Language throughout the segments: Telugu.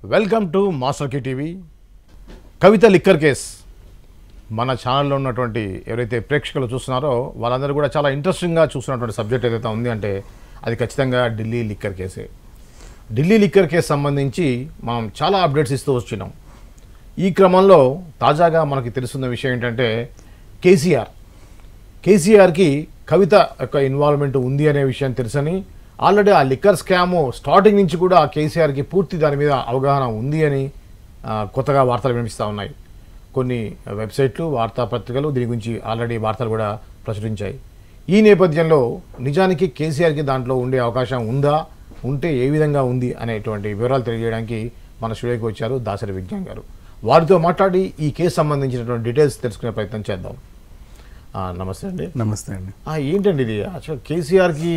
వెల్కమ్ టు మాస్టర్ కి టీవీ. కవిత లిక్కర్ కేస్ మన ఛానల్లో ఉన్నటువంటి ఎవరైతే ప్రేక్షకులు చూస్తున్నారో వాళ్ళందరూ కూడా చాలా ఇంట్రెస్టింగ్గా చూస్తున్నటువంటి సబ్జెక్ట్ ఏదైతే ఉంది అంటే అది ఖచ్చితంగా ఢిల్లీ లిక్కర్ కేసే. ఢిల్లీ లిక్కర్ కేసు సంబంధించి మనం చాలా అప్డేట్స్ ఇస్తూ వచ్చినాం. ఈ క్రమంలో తాజాగా మనకి తెలుస్తున్న విషయం ఏంటంటే కేసీఆర్కి కవిత యొక్క ఇన్వాల్వ్మెంట్ ఉంది అనే విషయం తెలుసని, ఆల్రెడీ ఆ లిక్కర్ స్కామ్ స్టార్టింగ్ నుంచి కూడా కేసీఆర్కి పూర్తి దాని మీద అవగాహన ఉంది అని కొత్తగా వార్తలు వినిపిస్తూ ఉన్నాయి. కొన్ని వెబ్సైట్లు, వార్తాపత్రికలు దీని గురించి ఆల్రెడీ వార్తలు కూడా ప్రచురించాయి. ఈ నేపథ్యంలో నిజానికి కేసీఆర్కి దాంట్లో ఉండే అవకాశం ఉందా, ఉంటే ఏ విధంగా ఉంది అనేటువంటి వివరాలు తెలియజేయడానికి మన స్టూడియోకి వచ్చారు దాసరి విజ్ఞాన్ గారు. వారితో మాట్లాడి ఈ కేసు సంబంధించినటువంటి డీటెయిల్స్ తెలుసుకునే ప్రయత్నం చేద్దాం. నమస్తే అండి. నమస్తే అండి. ఏంటండి ఇది యాక్చువల్ కేసీఆర్కి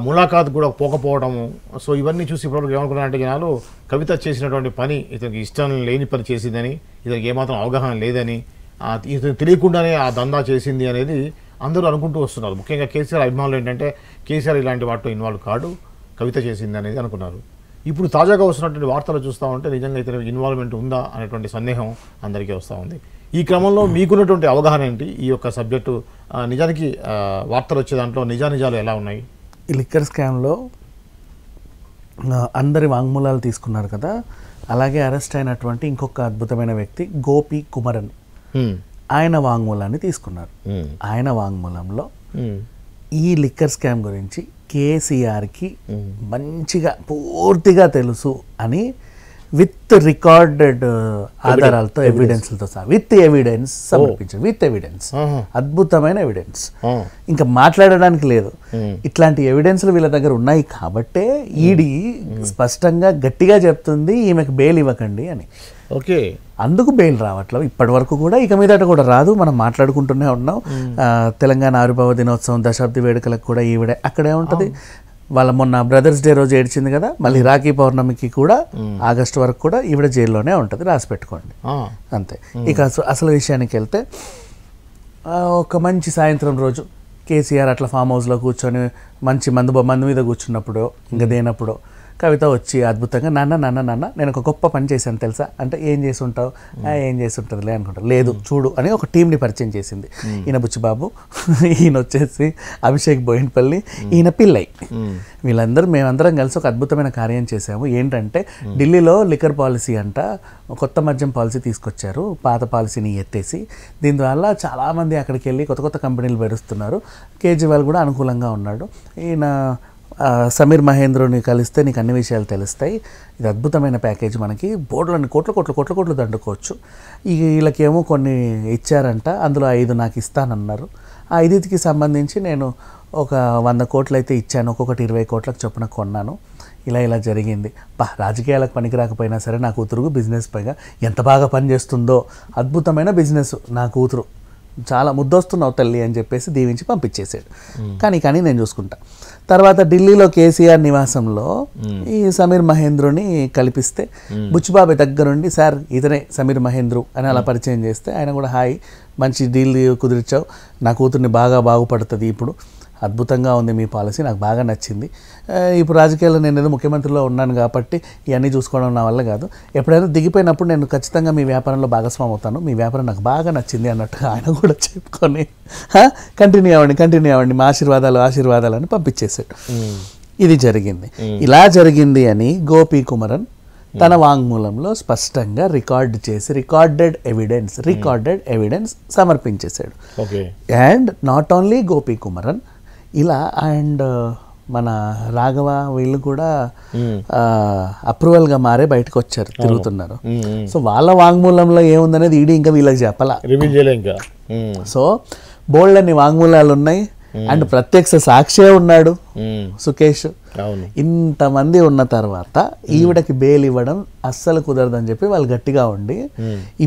ములాఖాత్ కూడా పోకపోవడము, సో ఇవన్నీ చూసి ఇప్పటివరకు ఏమనుకున్నారంటే జనాలు కవిత చేసినటువంటి పని ఇతనికి ఇష్టం లేని పని చేసిందని, ఇతనికి ఏమాత్రం అవగాహన లేదని, ఇతను తెలియకుండానే ఆ దందా చేసింది అనేది అందరూ అనుకుంటూ వస్తున్నారు. ముఖ్యంగా కేసీఆర్ అభిమానులు ఏంటంటే కేసీఆర్ ఇలాంటి వాటిలో ఇన్వాల్వ్ కాడు, కవిత చేసింది అనేది అనుకున్నారు. ఇప్పుడు తాజాగా వస్తున్నటువంటి వార్తలు చూస్తూ ఉంటే నిజంగా ఇతని ఇన్వాల్వ్మెంట్ ఉందా అనేటువంటి సందేహం అందరికీ వస్తూ ఉంది. ఈ క్రమంలో మీకున్నటువంటి అవగాహన ఏంటి ఈ యొక్క సబ్జెక్టు? నిజానికి వార్తలు వచ్చే దాంట్లో నిజానిజాలు ఎలా ఉన్నాయి? ఈ లిక్కర్ స్కామ్లో అందరి వాంగ్మూలాలు తీసుకున్నారు కదా, అలాగే అరెస్ట్ అయినటువంటి ఇంకొక అద్భుతమైన వ్యక్తి గోపి కుమరన్, ఆయన వాంగ్మూలాన్ని తీసుకున్నారు. ఆయన వాంగ్మూలంలో ఈ లిక్కర్ స్కామ్ గురించి కేసీఆర్కి మంచిగా పూర్తిగా తెలుసు అని విత్ రికార్డెడ్ ఆధారాలతో ఎవిడెన్స్లతో సహా విత్ ఎవిడెన్స్ సమర్పించారు. విత్ ఎవిడెన్స్, అద్భుతమైన ఎవిడెన్స్, ఇంకా మాట్లాడడానికి లేదు. ఇట్లాంటి ఎవిడెన్స్లు వీళ్ళ దగ్గర ఉన్నాయి కాబట్టే ఈడీ స్పష్టంగా గట్టిగా చెప్తుంది ఈమెకు బెయిల్ ఇవ్వకండి అని. ఓకే, అందుకు బెయిల్ రావట్లేదు ఇప్పటి వరకు కూడా, ఇక మీదట కూడా రాదు. మనం మాట్లాడుకుంటూనే ఉన్నాం. తెలంగాణ ఆవిర్భావ దినోత్సవం, దశాబ్ది వేడుకలకు కూడా ఈవిడ అక్కడే ఉంటుంది. వాళ్ళ మొన్న బ్రదర్స్ డే రోజు ఏడ్చింది కదా, మళ్ళీ రాఖీ పౌర్ణమికి కూడా ఆగస్టు వరకు కూడా ఈవిడ జైల్లోనే ఉంటుంది, రాసి పెట్టుకోండి అంతే. ఇక అసలు విషయానికి వెళ్తే ఒక మంచి సాయంత్రం రోజు కేసీఆర్ అట్లా ఫామ్ హౌస్లో కూర్చొని మంచి మందు మీద కూర్చున్నప్పుడు, ఇంకా దేనప్పుడు కవిత వచ్చి అద్భుతంగా నాన్న నేను ఒక గొప్ప పని చేశాను తెలుసా అంటే, ఏం చేసి ఉంటావు? ఏం చేసి ఉంటుందిలే అనుకుంటారు. లేదు చూడు అని ఒక టీంని పరిచయం చేసింది. ఈయన బుచ్చిబాబు, ఈయన వచ్చేసి అభిషేక్ బోయిన్పల్లి, ఈయన పిల్లయ్, వీళ్ళందరూ మేమందరం కలిసి ఒక అద్భుతమైన కార్యం చేశాము. ఏంటంటే ఢిల్లీలో లిక్కర్ పాలసీ అంట, కొత్త మద్యం పాలసీ తీసుకొచ్చారు, పాత పాలసీని ఎత్తేసి. దీనివల్ల చాలామంది అక్కడికి వెళ్ళి కొత్త కంపెనీలు పెరుస్తున్నారు. కేజ్రీవాల్ కూడా అనుకూలంగా ఉన్నాడు. ఈయన సమీర్ మహేంద్రని కలిస్తే నీకు అన్ని విషయాలు తెలుస్తాయి, ఇది అద్భుతమైన ప్యాకేజ్, మనకి బోర్డులని కోట్లు దండుకోవచ్చు. వీళ్ళకేమో కొన్ని ఇచ్చారంట, అందులో 5 నాకు ఇస్తానన్నారు. ఆ 5కి సంబంధించి నేను ఒక 100 కోట్లు అయితే ఇచ్చాను, ఒక్కొక్కటి 20 కోట్లకు చొప్పున కొన్నాను. ఇలా జరిగింది. రాజకీయాలకు పనికి రాకపోయినా సరే నా కూతురు బిజినెస్ పైగా ఎంత బాగా పనిచేస్తుందో, అద్భుతమైన బిజినెస్, నా కూతురు చాలా ముద్దొస్తున్నావు తల్లి అని చెప్పేసి దీవించి పంపించేసాడు. కానీ నేను చూసుకుంటా. తర్వాత ఢిల్లీలో కేసీఆర్ నివాసంలో ఈ సమీర్ మహేంద్రుని కల్పిస్తే బుచ్చిబాబు దగ్గరుండి సార్ ఇతనే సమీర్ మహేంద్రు అని అలా పరిచయం చేస్తే ఆయన కూడా హాయ్, మంచి డీల్ కుదిరిచావు, నా కూతుర్ని బాగుపడుతుంది, ఇప్పుడు అద్భుతంగా ఉంది మీ పాలసీ, నాకు బాగా నచ్చింది. ఇప్పుడు రాజకీయాల్లో నేను ఏదో ముఖ్యమంత్రిలో ఉన్నాను కాబట్టి ఇవన్నీ చూసుకోవడం నా వల్ల కాదు, ఎప్పుడైనా దిగిపోయినప్పుడు నేను ఖచ్చితంగా మీ వ్యాపారంలో భాగస్వామి అవుతాను, మీ వ్యాపారం నాకు బాగా నచ్చింది అన్నట్టుగా ఆయన కూడా చెప్పుకొని కంటిన్యూ అవ్వండి మా ఆశీర్వాదాలు అని పంపించేశాడు. ఇది జరిగింది. ఇలా జరిగింది అని గోపి కుమరన్ తన వాంగ్మూలంలో స్పష్టంగా రికార్డెడ్ ఎవిడెన్స్ సమర్పించేశాడు. And not only Gopi Kumaran, ఇలా అండ్ మన రాఘవ వీళ్ళు కూడా అప్రూవల్గా మారే బయటకు వచ్చారు, తిరుగుతున్నారు. సో వాళ్ళ వాంగ్మూలంలో ఏముందనేది ఈడీ ఇంకా వీళ్ళకి చెప్పాలా. సో బోల్డ్ అన్ని వాంగ్మూలాలు ఉన్నాయి. అండ్ ప్రత్యక్ష సాక్షే ఉన్నాడు సుకేష్. ఇంతమంది ఉన్న తర్వాత ఈవిడకి బెయిల్ ఇవ్వడం అస్సలు కుదరదని చెప్పి వాళ్ళు గట్టిగా ఉండి,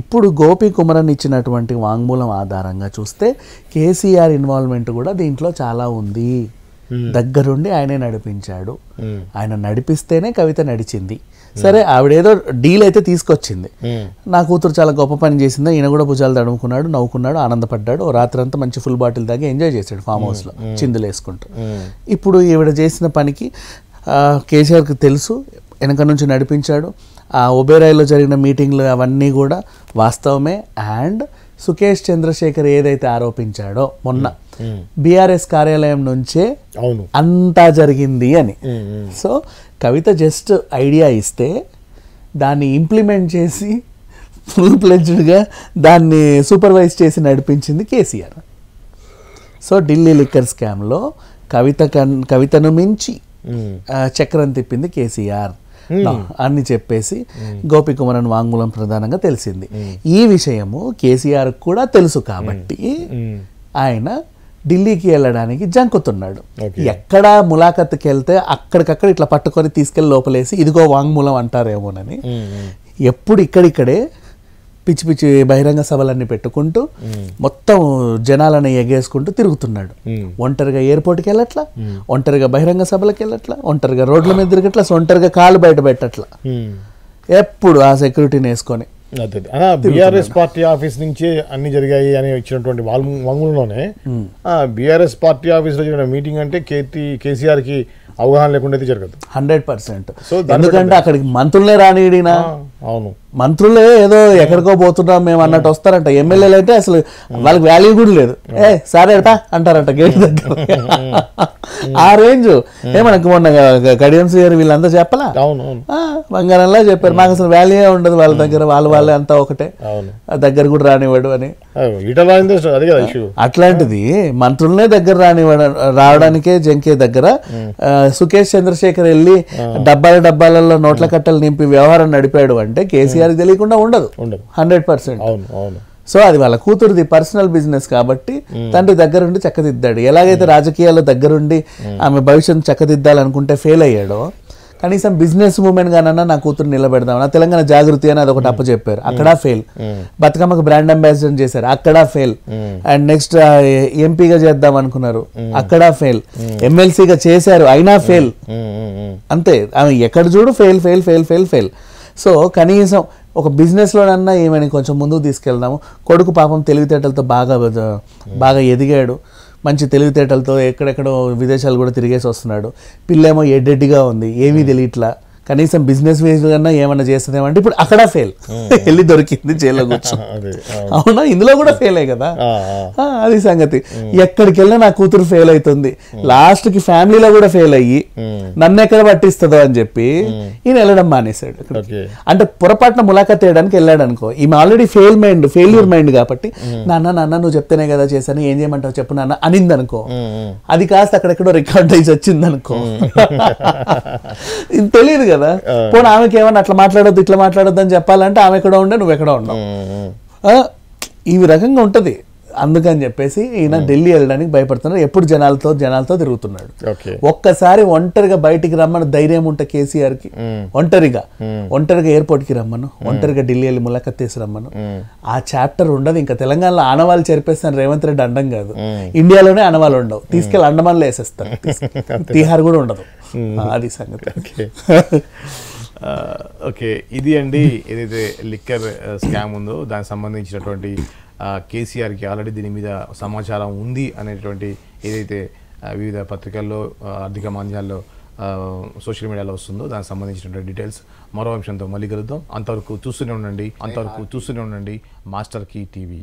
ఇప్పుడు గోపి కుమరన్ ఇచ్చినటువంటి వాంగ్మూలం ఆధారంగా చూస్తే కేసీఆర్ ఇన్వాల్వ్మెంట్ కూడా దీంట్లో చాలా ఉంది. దగ్గరుండి ఆయనే నడిపించాడు, ఆయన నడిపిస్తేనే కవిత నడిచింది. సరే ఆవిడేదో డీల్ అయితే తీసుకొచ్చింది, నా కూతురు చాలా గొప్ప పని చేసిందా, ఈయన కూడా భుజాలు తడుముకున్నాడు, నవ్వుకున్నాడు, ఆనందపడ్డాడు, రాత్రి అంతా మంచి ఫుల్ బాటిల్ తాగి ఎంజాయ్ చేశాడు ఫామ్ హౌస్లో చిందులు వేసుకుంటూ. ఇప్పుడు ఈవిడ చేసిన పనికి కేసీఆర్కి తెలుసు, వెనక నుంచి నడిపించాడు, ఆ ఒబేరాయ్లో జరిగిన మీటింగ్లు అవన్నీ కూడా వాస్తవమే. అండ్ సుకేష్ చంద్రశేఖర్ ఏదైతే ఆరోపించాడో మొన్న బీఆర్ఎస్ కార్యాలయం నుంచే అంతా జరిగింది అని. సో కవిత జస్ట్ ఐడియా ఇస్తే దాన్ని ఇంప్లిమెంట్ చేసి ఫుల్ ప్లెడ్జ్డ్గా దాన్ని సూపర్వైజ్ చేసి నడిపించింది కేసీఆర్. సో ఢిల్లీ లిక్కర్ స్కామ్లో కవితను మించి చక్రం తిప్పింది కేసీఆర్ అని చెప్పేసి గోపికుమారన్ వాంగ్మూలం ప్రధానంగా తెలిసింది. ఈ విషయము కేసీఆర్ కూడా తెలుసు కాబట్టి ఆయన ఢిల్లీకి వెళ్ళడానికి జంకుతున్నాడు. ఎక్కడ ములాఖత్కి వెళ్తే అక్కడికక్కడ ఇట్లా పట్టుకొని తీసుకెళ్లి లోపలేసి ఇదిగో వాంగ్మూలం అంటారేమోనని ఎప్పుడు ఇక్కడిక్కడే పిచ్చి పిచ్చి బహిరంగ సభలన్నీ పెట్టుకుంటూ మొత్తం జనాలను ఎగేసుకుంటూ తిరుగుతున్నాడు. ఒంటరిగా ఎయిర్పోర్ట్కి వెళ్ళట్లా, ఒంటరిగా బహిరంగ సభలకు వెళ్ళట్లా, ఒంటరిగా రోడ్ల మీద తిరగట్లా, ఒంటరిగా కాలు బయట పెట్టట్లా, ఎప్పుడు ఆ సెక్యూరిటీని వేసుకొని. బీఆర్ఎస్ పార్టీ ఆఫీస్ నుంచే అన్ని జరిగాయి అని ఇచ్చినటువంటి వాంగ్మూలంలోనే బీఆర్ఎస్ పార్టీ ఆఫీస్ లో జరిగిన మీటింగ్ అంటే కేసీఆర్ కి అవగాహన లేకుండా అయితే జరగదు 100%. ఎందుకంటే అక్కడికి మంత్రులే రానిడినా, అవును మంత్రులే ఏదో ఎక్కడికో పోతున్నాం మేము అన్నట్టు వస్తారంట. ఎమ్మెల్యేలు అయితే అసలు వాళ్ళకి వాల్యూ కూడా లేదు. సరేటా అంటారంట గేట్ దగ్గర. ఆ రేంజ్ మనకు మొన్న కడియం శ్రీగారు వీళ్ళంతా చెప్పలా, బంగారంలా చెప్పారు. మాకు అసలు వాల్యూ ఉండదు వాళ్ళ దగ్గర, వాళ్ళే అంతా ఒకటే, దగ్గర కూడా రానివాడు అని. అట్లాంటిది మంత్రులనే దగ్గర రావడానికే జంకే దగ్గర సుకేష్ చంద్రశేఖర్ వెళ్ళి డబ్బాలలో నోట్ల కట్టలు నింపి వ్యవహారం నడిపాడు అంటే కేసీఆర్ తెలియకుండా ఉండదు 100%. సో అది వాళ్ళ కూతురుది పర్సనల్ బిజినెస్ కాబట్టి తండ్రి దగ్గరుండి చక్కదిద్దాడు. ఎలాగైతే రాజకీయాల్లో దగ్గరుండి ఆమె భవిష్యత్తు చక్కదిద్దాలనుకుంటే ఫెయిల్ అయ్యాడో, కనీసం బిజినెస్ ఉమెన్ గానన్నా నా కూతురు నిలబెడదాం, తెలంగాణ జాగృతి అని అదొకటి అప్పచెప్పారు, అక్కడ ఫెయిల్. బతుకమ్మకు బ్రాండ్ అంబాసిడర్ చేశారు, అక్కడ ఫెయిల్. అండ్ నెక్స్ట్ ఎంపీగా చేద్దాం అనుకున్నారు, అక్కడ ఫెయిల్. ఎమ్మెల్సీగా చేశారు, అయినా ఫెయిల్. అంతే, ఆమె ఎక్కడ చూడు fail fail fail fail fail. So కనీసం ఒక బిజినెస్లోనన్నా ఏమని కొంచెం ముందుకు తీసుకెళ్దాము. కొడుకు పాపం తెలివితేటలతో బాగా ఎదిగాడు, మంచి తెలివితేటలతో ఎక్కడెక్కడో విదేశాలు కూడా తిరిగేసి వస్తున్నాడు. పిల్లేమో ఎడ్డెడ్డిగా ఉంది, ఏమీ తెలియట్లా, కనీసం బిజినెస్ వేస్ కన్నా ఏమన్నా చేస్తుందేమంటే ఇప్పుడు అక్కడ ఫెయిల్. వెళ్ళి దొరికింది జైల్లో కూర్చో. అవునా, ఇందులో కూడా ఫెయిల్ అయ్యి కదా, అది సంగతి. ఎక్కడికి వెళ్ళినా నా కూతురు ఫెయిల్ అవుతుంది, లాస్ట్కి ఫ్యామిలీలో కూడా ఫెయిల్ అయ్యి నన్ను ఎక్కడ పట్టిస్తుందో అని చెప్పి ఈయన వెళ్ళడం మానేశాడు. అంటే పొరపాటున ములాఖత్ చేయడానికి వెళ్ళాడు అనుకో, ఈమె ఆల్రెడీ ఫెయిల్యూర్ మైండ్ కాబట్టి నాన్న నువ్వు చెప్తేనే కదా చేశాను, ఏం చేయమంటావు చెప్పు నాన్న అనింది అనుకో, అది కాస్త అక్కడెక్కడో రికార్డ్ అయ్యి వచ్చింది అనుకో, ఇది తెలియదు కదా. పోనీ ఆమెకి ఏమన్నా అట్లా మాట్లాడొద్దు ఇట్లా మాట్లాడొద్దు అని చెప్పాలంటే ఆమె ఎక్కడ ఉండే నువ్వు ఎక్కడ ఉన్నావు, ఈ రకంగా ఉంటది. అందుకని చెప్పేసి ఈయన ఢిల్లీ వెళ్ళడానికి భయపడుతున్నారు, ఎప్పుడు జనాలతో తిరుగుతున్నాడు. ఒక్కసారి ఒంటరిగా బయటికి రమ్మను ధైర్యం ఉంటే కేసీఆర్ కి, ఒంటరిగా ఎయిర్పోర్ట్ కి రమ్మను, ఒంటరిగా ఢిల్లీ వెళ్ళి ములాఖత్తేసి రమ్మను, ఆ చాప్టర్ ఉండదు. ఇంకా తెలంగాణలో ఆనవాళ్ళు చెరిపేస్తాను రేవంత్ రెడ్డి అండం కాదు, ఇండియాలోనే ఆనవాళ్ళు ఉండవు, తీసుకెళ్ళి అండమాన్లో వేసేస్తారు, తీహార్ కూడా ఉండదు. అది సంగతి. ఓకే, ఇది అండి ఏదైతే లిక్కర్ స్కామ్ ఉందో దానికి సంబంధించినటువంటి కేసీఆర్కి ఆల్రెడీ దీని మీద సమాచారం ఉంది అనేటువంటి ఏదైతే వివిధ పత్రికల్లో ఆర్థిక మాధ్యాల్లో సోషల్ మీడియాలో వస్తుందో దానికి సంబంధించినటువంటి డీటెయిల్స్ మరో అంశంతో మళ్ళీ కలుద్దాం. అంతవరకు చూస్తూనే ఉండండి మాస్టర్ కీ టీవీ.